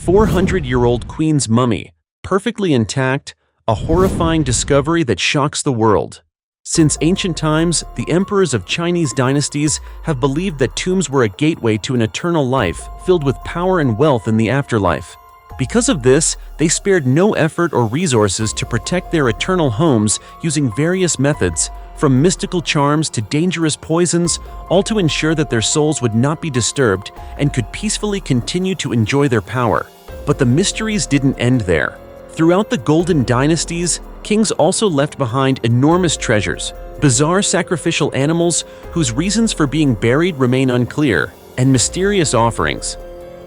400-year-old queen's mummy, perfectly intact, a horrifying discovery that shocks the world. Since ancient times, the emperors of Chinese dynasties have believed that tombs were a gateway to an eternal life filled with power and wealth in the afterlife. Because of this, they spared no effort or resources to protect their eternal homes using various methods, from mystical charms to dangerous poisons, all to ensure that their souls would not be disturbed and could peacefully continue to enjoy their power. But the mysteries didn't end there. Throughout the golden dynasties, kings also left behind enormous treasures, bizarre sacrificial animals whose reasons for being buried remain unclear, and mysterious offerings.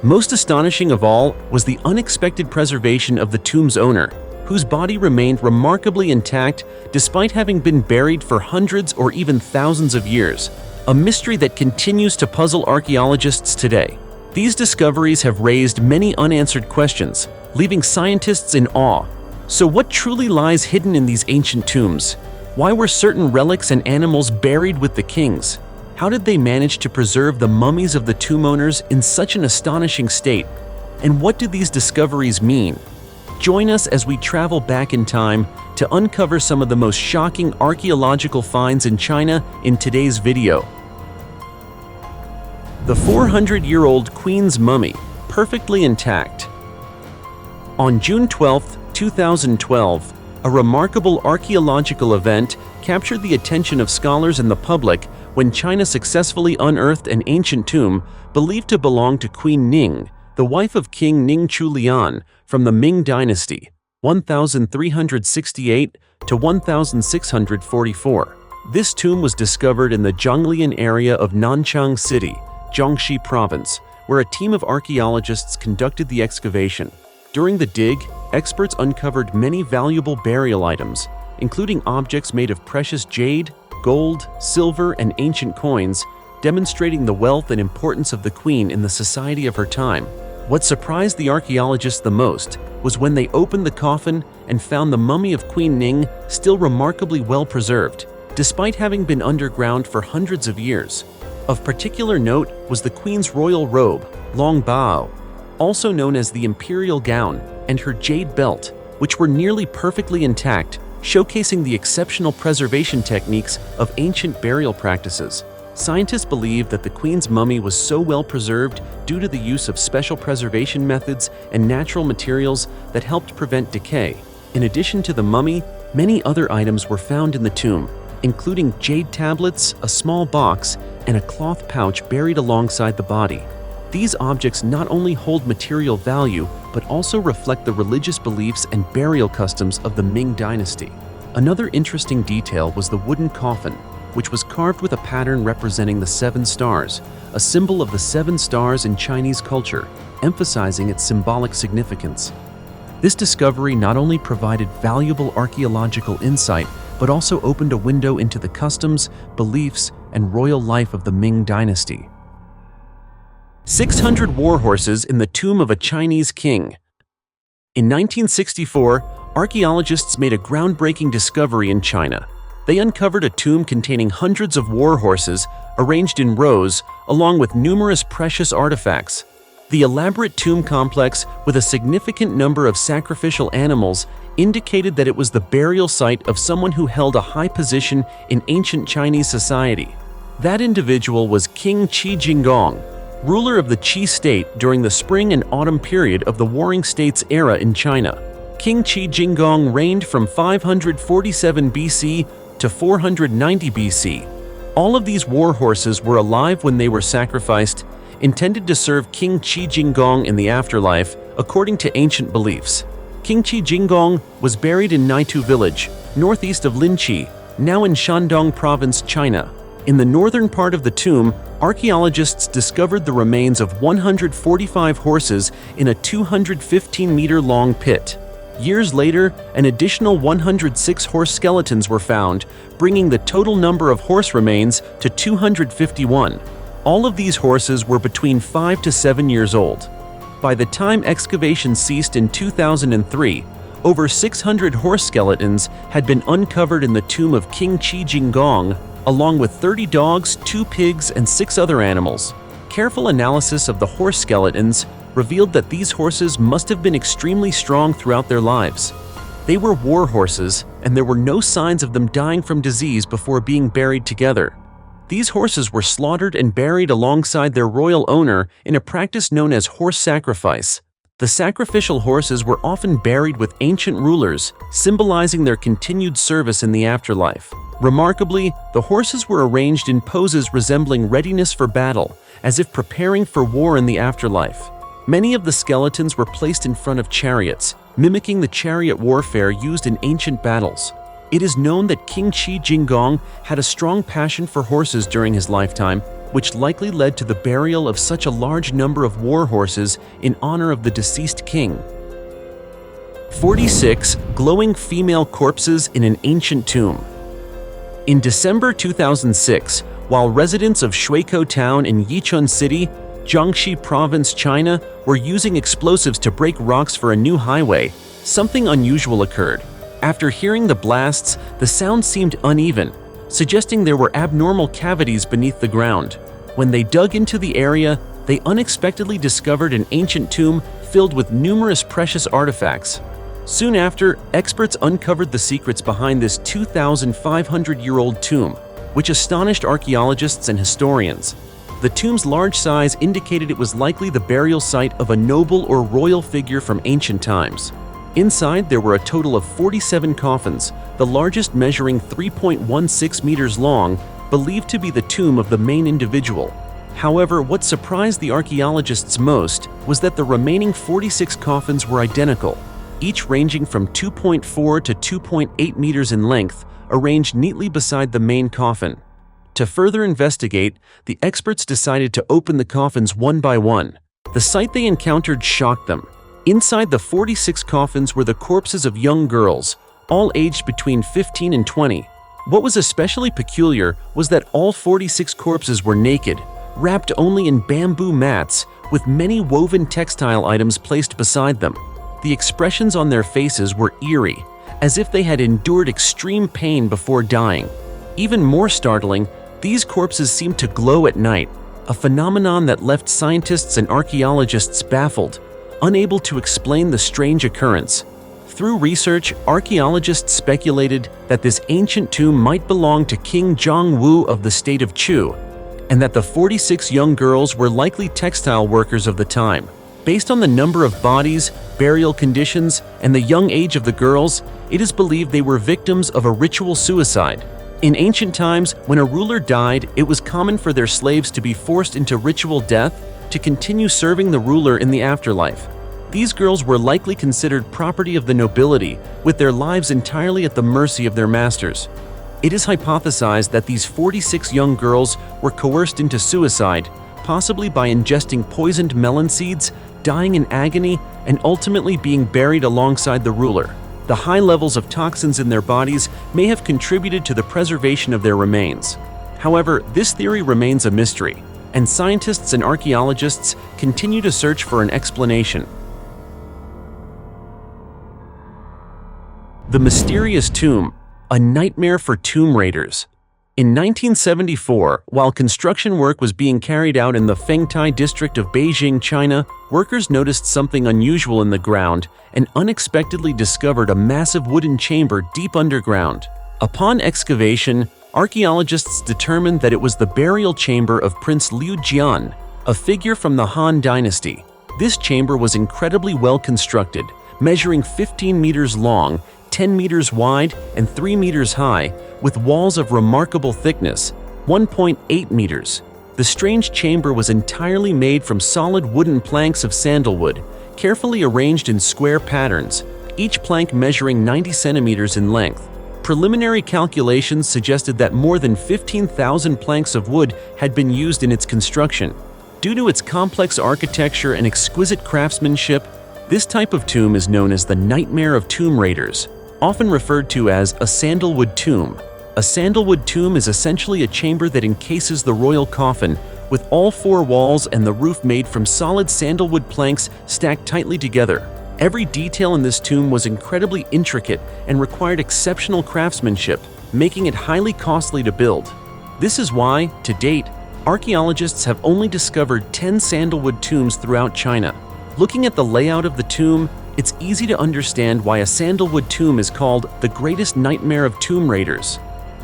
Most astonishing of all was the unexpected preservation of the tomb's owner, whose body remained remarkably intact despite having been buried for hundreds or even thousands of years, a mystery that continues to puzzle archaeologists today. These discoveries have raised many unanswered questions, leaving scientists in awe. So what truly lies hidden in these ancient tombs? Why were certain relics and animals buried with the kings? How did they manage to preserve the mummies of the tomb owners in such an astonishing state? And what do these discoveries mean? Join us as we travel back in time to uncover some of the most shocking archaeological finds in China in today's video. The 400-year-old queen's mummy, perfectly intact. On June 12, 2012, a remarkable archaeological event captured the attention of scholars and the public when China successfully unearthed an ancient tomb believed to belong to Queen Ning, the wife of King Ning Chulian from the Ming Dynasty, 1368 to 1644. This tomb was discovered in the Zhonglian area of Nanchang City, Jiangxi Province, where a team of archaeologists conducted the excavation. During the dig, experts uncovered many valuable burial items, including objects made of precious jade, gold, silver, and ancient coins, demonstrating the wealth and importance of the queen in the society of her time. What surprised the archaeologists the most was when they opened the coffin and found the mummy of Queen Ning still remarkably well preserved, despite having been underground for hundreds of years. Of particular note was the queen's royal robe, long bao, also known as the imperial gown, and her jade belt, which were nearly perfectly intact, showcasing the exceptional preservation techniques of ancient burial practices. Scientists believe that the queen's mummy was so well preserved due to the use of special preservation methods and natural materials that helped prevent decay. In addition to the mummy, many other items were found in the tomb, including jade tablets, a small box, and a cloth pouch buried alongside the body. These objects not only hold material value, but also reflect the religious beliefs and burial customs of the Ming Dynasty. Another interesting detail was the wooden coffin, which was carved with a pattern representing the 7 stars, a symbol of the 7 stars in Chinese culture, emphasizing its symbolic significance. This discovery not only provided valuable archaeological insight, but also opened a window into the customs, beliefs, and royal life of the Ming Dynasty. 600 war horses in the tomb of a Chinese king. In 1964, archaeologists made a groundbreaking discovery in China. They uncovered a tomb containing hundreds of war horses arranged in rows, along with numerous precious artifacts. The elaborate tomb complex, with a significant number of sacrificial animals, indicated that it was the burial site of someone who held a high position in ancient Chinese society. That individual was King Qi Jinggong, ruler of the Qi state during the spring and autumn period of the Warring States era in China. King Qi Jinggong reigned from 547 BC to 490 BC. All of these war horses were alive when they were sacrificed, intended to serve King Qi Jinggong in the afterlife, according to ancient beliefs. King Qi Jinggong was buried in Naitu village, northeast of Linqi, now in Shandong Province, China. In the northern part of the tomb, archaeologists discovered the remains of 145 horses in a 215-meter-long pit. Years later, an additional 106 horse skeletons were found, bringing the total number of horse remains to 251. All of these horses were between 5 to 7 years old. By the time excavation ceased in 2003, over 600 horse skeletons had been uncovered in the tomb of King Qi Jinggong, along with 30 dogs, 2 pigs, and 6 other animals. Careful analysis of the horse skeletons revealed that these horses must have been extremely strong throughout their lives. They were war horses, and there were no signs of them dying from disease before being buried together. These horses were slaughtered and buried alongside their royal owner in a practice known as horse sacrifice. The sacrificial horses were often buried with ancient rulers, symbolizing their continued service in the afterlife. Remarkably, the horses were arranged in poses resembling readiness for battle, as if preparing for war in the afterlife. Many of the skeletons were placed in front of chariots, mimicking the chariot warfare used in ancient battles. It is known that King Qi Jinggong had a strong passion for horses during his lifetime, which likely led to the burial of such a large number of war horses in honor of the deceased king. 46 glowing female corpses in an ancient tomb. In December 2006, while residents of Shuiko Town in Yichun City, Jiangxi Province, China, were using explosives to break rocks for a new highway, something unusual occurred. After hearing the blasts, the sound seemed uneven, suggesting there were abnormal cavities beneath the ground. When they dug into the area, they unexpectedly discovered an ancient tomb filled with numerous precious artifacts. Soon after, experts uncovered the secrets behind this 2,500-year-old tomb, which astonished archaeologists and historians. The tomb's large size indicated it was likely the burial site of a noble or royal figure from ancient times. Inside, there were a total of 47 coffins, the largest measuring 3.16 meters long, believed to be the tomb of the main individual. However, what surprised the archaeologists most was that the remaining 46 coffins were identical, each ranging from 2.4 to 2.8 meters in length, arranged neatly beside the main coffin. To further investigate, the experts decided to open the coffins one by one. The sight they encountered shocked them. Inside the 46 coffins were the corpses of young girls, all aged between 15 and 20. What was especially peculiar was that all 46 corpses were naked, wrapped only in bamboo mats, with many woven textile items placed beside them. The expressions on their faces were eerie, as if they had endured extreme pain before dying. Even more startling, these corpses seemed to glow at night, a phenomenon that left scientists and archaeologists baffled, unable to explain the strange occurrence. Through research, archaeologists speculated that this ancient tomb might belong to King Zhongwu of the state of Chu, and that the 46 young girls were likely textile workers of the time. Based on the number of bodies, burial conditions, and the young age of the girls, it is believed they were victims of a ritual suicide. In ancient times, when a ruler died, it was common for their slaves to be forced into ritual death to continue serving the ruler in the afterlife. These girls were likely considered property of the nobility, with their lives entirely at the mercy of their masters. It is hypothesized that these 46 young girls were coerced into suicide, possibly by ingesting poisoned melon seeds, dying in agony, and ultimately being buried alongside the ruler. The high levels of toxins in their bodies may have contributed to the preservation of their remains. However, this theory remains a mystery, and scientists and archaeologists continue to search for an explanation. The mysterious tomb, a nightmare for tomb raiders. In 1974, while construction work was being carried out in the Fengtai district of Beijing, China, workers noticed something unusual in the ground and unexpectedly discovered a massive wooden chamber deep underground. Upon excavation, archaeologists determined that it was the burial chamber of Prince Liu Jian, a figure from the Han Dynasty. This chamber was incredibly well constructed, measuring 15 meters long, 10 meters wide, and 3 meters high, with walls of remarkable thickness, 1.8 meters. The strange chamber was entirely made from solid wooden planks of sandalwood, carefully arranged in square patterns, each plank measuring 90 centimeters in length. Preliminary calculations suggested that more than 15,000 planks of wood had been used in its construction. Due to its complex architecture and exquisite craftsmanship, this type of tomb is known as the Nightmare of Tomb Raiders, often referred to as a sandalwood tomb. A sandalwood tomb is essentially a chamber that encases the royal coffin, with all four walls and the roof made from solid sandalwood planks stacked tightly together. Every detail in this tomb was incredibly intricate and required exceptional craftsmanship, making it highly costly to build. This is why, to date, archaeologists have only discovered 10 sandalwood tombs throughout China. Looking at the layout of the tomb, it's easy to understand why a sandalwood tomb is called the greatest nightmare of tomb raiders.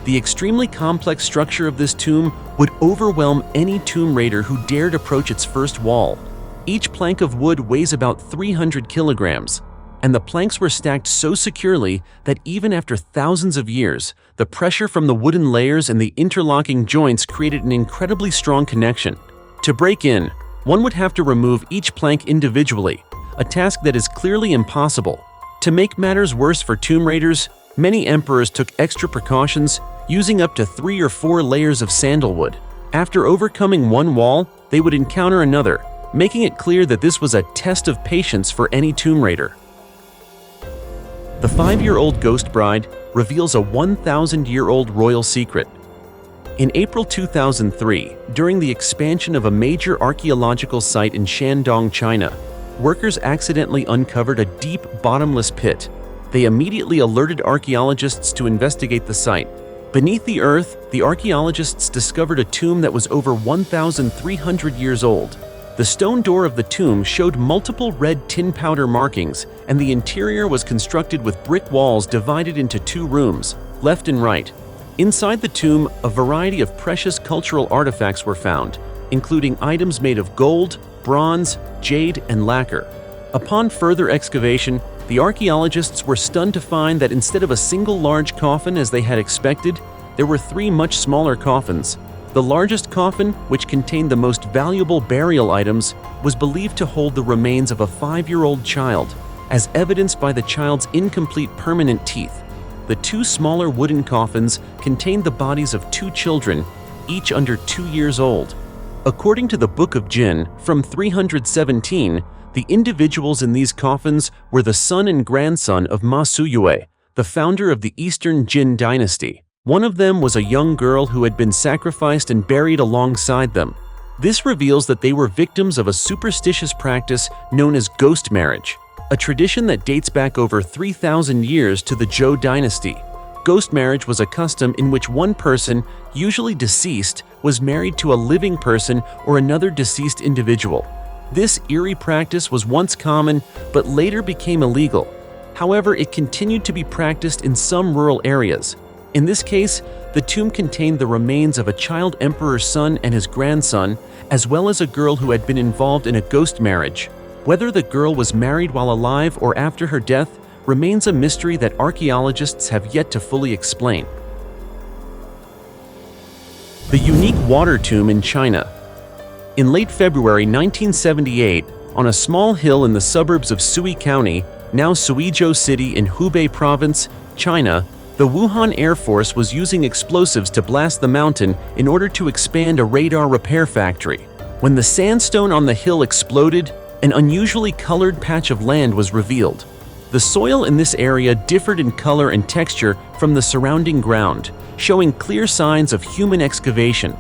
The extremely complex structure of this tomb would overwhelm any tomb raider who dared approach its first wall. Each plank of wood weighs about 300 kilograms, and the planks were stacked so securely that even after thousands of years, the pressure from the wooden layers and the interlocking joints created an incredibly strong connection. To break in, one would have to remove each plank individually, a task that is clearly impossible. To make matters worse for tomb raiders, many emperors took extra precautions, using up to 3 or 4 layers of sandalwood. After overcoming one wall, they would encounter another, making it clear that this was a test of patience for any tomb raider. The 5-year-old ghost bride reveals a 1,000-year-old royal secret. In April 2003, during the expansion of a major archaeological site in Shandong, China, workers accidentally uncovered a deep, bottomless pit. They immediately alerted archaeologists to investigate the site. Beneath the earth, the archaeologists discovered a tomb that was over 1,300 years old. The stone door of the tomb showed multiple red tin powder markings, and the interior was constructed with brick walls divided into 2 rooms, left and right. Inside the tomb, a variety of precious cultural artifacts were found, including items made of gold, bronze, jade, and lacquer. Upon further excavation, the archaeologists were stunned to find that instead of a single large coffin as they had expected, there were 3 much smaller coffins. The largest coffin, which contained the most valuable burial items, was believed to hold the remains of a 5-year-old child, as evidenced by the child's incomplete permanent teeth. The 2 smaller wooden coffins contained the bodies of 2 children, each under 2 years old. According to the Book of Jin, from 317, the individuals in these coffins were the son and grandson of Ma Suyue, the founder of the Eastern Jin dynasty. One of them was a young girl who had been sacrificed and buried alongside them. This reveals that they were victims of a superstitious practice known as ghost marriage, a tradition that dates back over 3,000 years to the Zhou dynasty. Ghost marriage was a custom in which one person, usually deceased, was married to a living person or another deceased individual. This eerie practice was once common, but later became illegal. However, it continued to be practiced in some rural areas. In this case, the tomb contained the remains of a child emperor's son and his grandson, as well as a girl who had been involved in a ghost marriage. Whether the girl was married while alive or after her death remains a mystery that archaeologists have yet to fully explain. The unique water tomb in China. In late February 1978, on a small hill in the suburbs of Sui County, now Suizhou City in Hubei Province, China, the Wuhan Air Force was using explosives to blast the mountain in order to expand a radar repair factory. When the sandstone on the hill exploded, an unusually colored patch of land was revealed. The soil in this area differed in color and texture from the surrounding ground, showing clear signs of human excavation.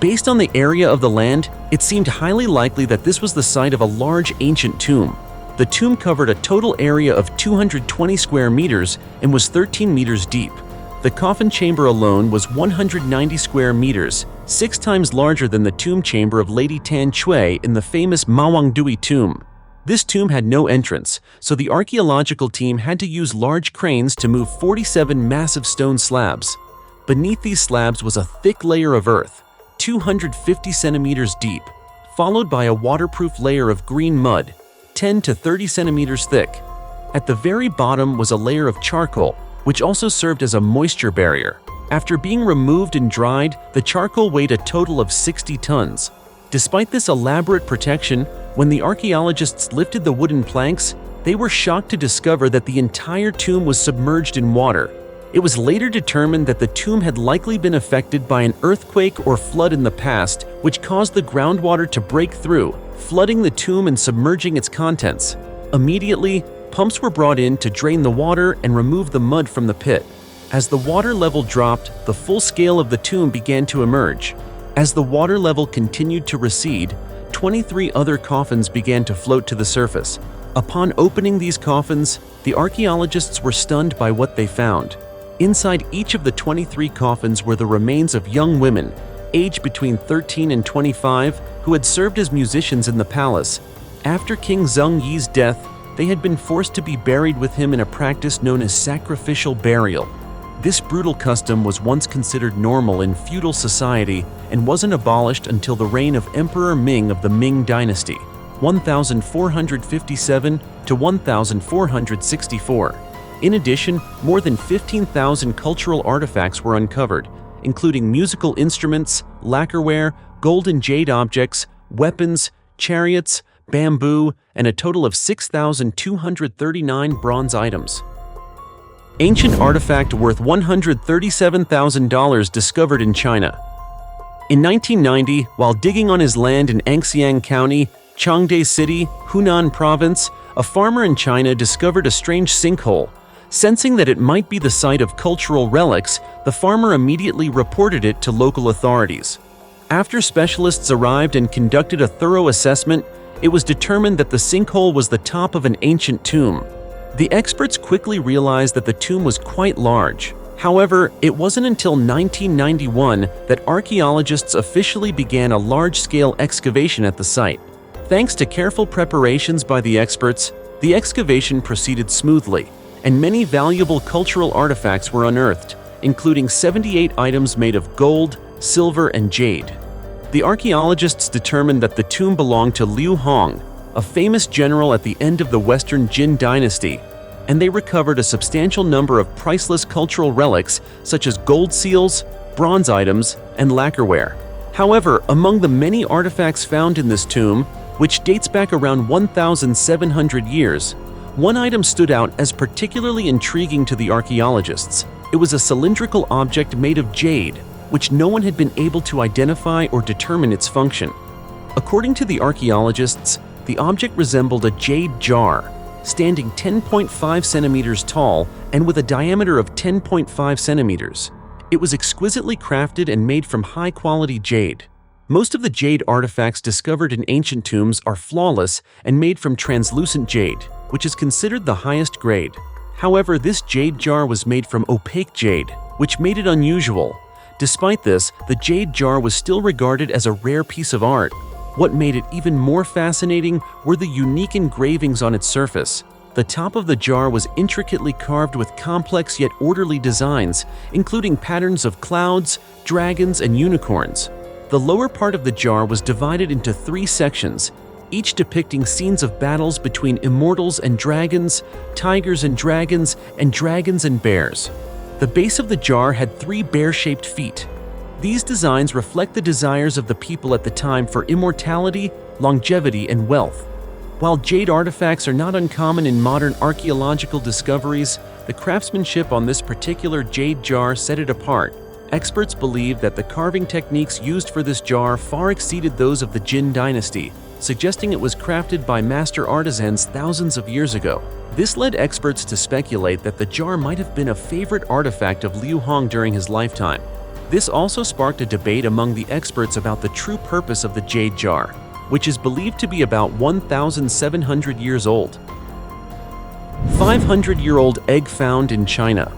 Based on the area of the land, it seemed highly likely that this was the site of a large ancient tomb. The tomb covered a total area of 220 square meters and was 13 meters deep. The coffin chamber alone was 190 square meters, 6 times larger than the tomb chamber of Lady Tan Shui in the famous Mawangdui tomb. This tomb had no entrance, so the archaeological team had to use large cranes to move 47 massive stone slabs. Beneath these slabs was a thick layer of earth, 250 centimeters deep, followed by a waterproof layer of green mud, 10 to 30 centimeters thick. At the very bottom was a layer of charcoal, which also served as a moisture barrier. After being removed and dried, the charcoal weighed a total of 60 tons. Despite this elaborate protection, when the archaeologists lifted the wooden planks, they were shocked to discover that the entire tomb was submerged in water. It was later determined that the tomb had likely been affected by an earthquake or flood in the past, which caused the groundwater to break through, flooding the tomb and submerging its contents. Immediately, pumps were brought in to drain the water and remove the mud from the pit. As the water level dropped, the full scale of the tomb began to emerge. As the water level continued to recede, 23 other coffins began to float to the surface. Upon opening these coffins, the archaeologists were stunned by what they found. Inside each of the 23 coffins were the remains of young women, aged between 13 and 25, who had served as musicians in the palace. After King Zheng Yi's death, they had been forced to be buried with him in a practice known as sacrificial burial. This brutal custom was once considered normal in feudal society and wasn't abolished until the reign of Emperor Ming of the Ming dynasty, 1457 to 1464. In addition, more than 15,000 cultural artifacts were uncovered, including musical instruments, lacquerware, gold and jade objects, weapons, chariots, bamboo, and a total of 6,239 bronze items. Ancient artifact worth $137,000 discovered in China. In 1990, while digging on his land in Anxiang County, Changde City, Hunan Province, a farmer in China discovered a strange sinkhole. Sensing that it might be the site of cultural relics, the farmer immediately reported it to local authorities. After specialists arrived and conducted a thorough assessment, it was determined that the sinkhole was the top of an ancient tomb. The experts quickly realized that the tomb was quite large. However, it wasn't until 1991 that archaeologists officially began a large-scale excavation at the site. Thanks to careful preparations by the experts, the excavation proceeded smoothly, and many valuable cultural artifacts were unearthed, including 78 items made of gold, silver, and jade. The archaeologists determined that the tomb belonged to Liu Hong, a famous general at the end of the Western Jin dynasty, and they recovered a substantial number of priceless cultural relics such as gold seals, bronze items, and lacquerware. However, among the many artifacts found in this tomb, which dates back around 1,700 years, one item stood out as particularly intriguing to the archaeologists. It was a cylindrical object made of jade, which no one had been able to identify or determine its function. According to the archaeologists, the object resembled a jade jar, standing 10.5 centimeters tall and with a diameter of 10.5 centimeters. It was exquisitely crafted and made from high-quality jade. Most of the jade artifacts discovered in ancient tombs are flawless and made from translucent jade, which is considered the highest grade. However, this jade jar was made from opaque jade, which made it unusual. Despite this, the jade jar was still regarded as a rare piece of art. What made it even more fascinating were the unique engravings on its surface. The top of the jar was intricately carved with complex yet orderly designs, including patterns of clouds, dragons, and unicorns. The lower part of the jar was divided into 3 sections, each depicting scenes of battles between immortals and dragons, tigers and dragons and bears. The base of the jar had 3 bear-shaped feet. These designs reflect the desires of the people at the time for immortality, longevity, and wealth. While jade artifacts are not uncommon in modern archaeological discoveries, the craftsmanship on this particular jade jar set it apart. Experts believe that the carving techniques used for this jar far exceeded those of the Jin dynasty, suggesting it was crafted by master artisans thousands of years ago. This led experts to speculate that the jar might have been a favorite artifact of Liu Hong during his lifetime. This also sparked a debate among the experts about the true purpose of the jade jar, which is believed to be about 1,700 years old. 500-year-old egg found in China.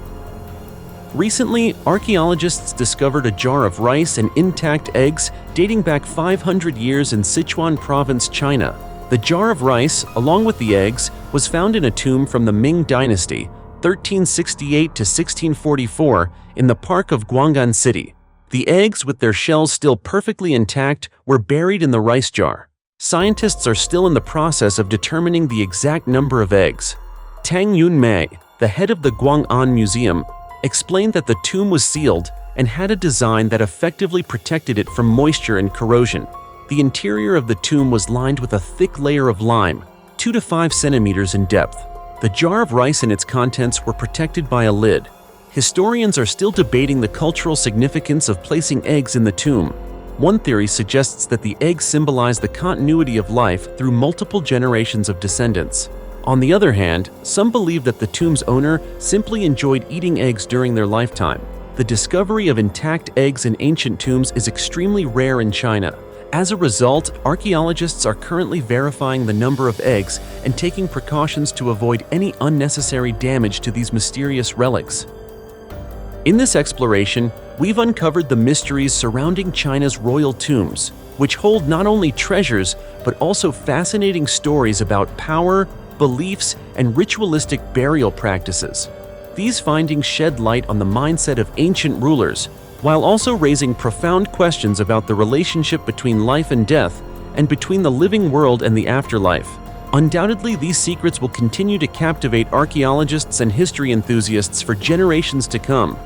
Recently, archaeologists discovered a jar of rice and intact eggs dating back 500 years in Sichuan Province, China. The jar of rice, along with the eggs, was found in a tomb from the Ming dynasty, 1368 to 1644, in the park of Guanggan City. The eggs, with their shells still perfectly intact, were buried in the rice jar. Scientists are still in the process of determining the exact number of eggs. Tang Yunmei, the head of the Guang'an Museum, explained that the tomb was sealed and had a design that effectively protected it from moisture and corrosion. The interior of the tomb was lined with a thick layer of lime, 2 to 5 centimeters in depth. The jar of rice and its contents were protected by a lid. Historians are still debating the cultural significance of placing eggs in the tomb. One theory suggests that the eggs symbolize the continuity of life through multiple generations of descendants. On the other hand, some believe that the tomb's owner simply enjoyed eating eggs during their lifetime. The discovery of intact eggs in ancient tombs is extremely rare in China. As a result, archaeologists are currently verifying the number of eggs and taking precautions to avoid any unnecessary damage to these mysterious relics. In this exploration, we've uncovered the mysteries surrounding China's royal tombs, which hold not only treasures but also fascinating stories about power, beliefs, and ritualistic burial practices. These findings shed light on the mindset of ancient rulers, while also raising profound questions about the relationship between life and death and between the living world and the afterlife. Undoubtedly, these secrets will continue to captivate archaeologists and history enthusiasts for generations to come.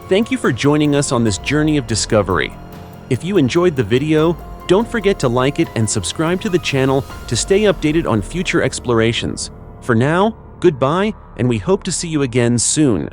Thank you for joining us on this journey of discovery. If you enjoyed the video, don't forget to like it and subscribe to the channel to stay updated on future explorations. For now, goodbye, and we hope to see you again soon.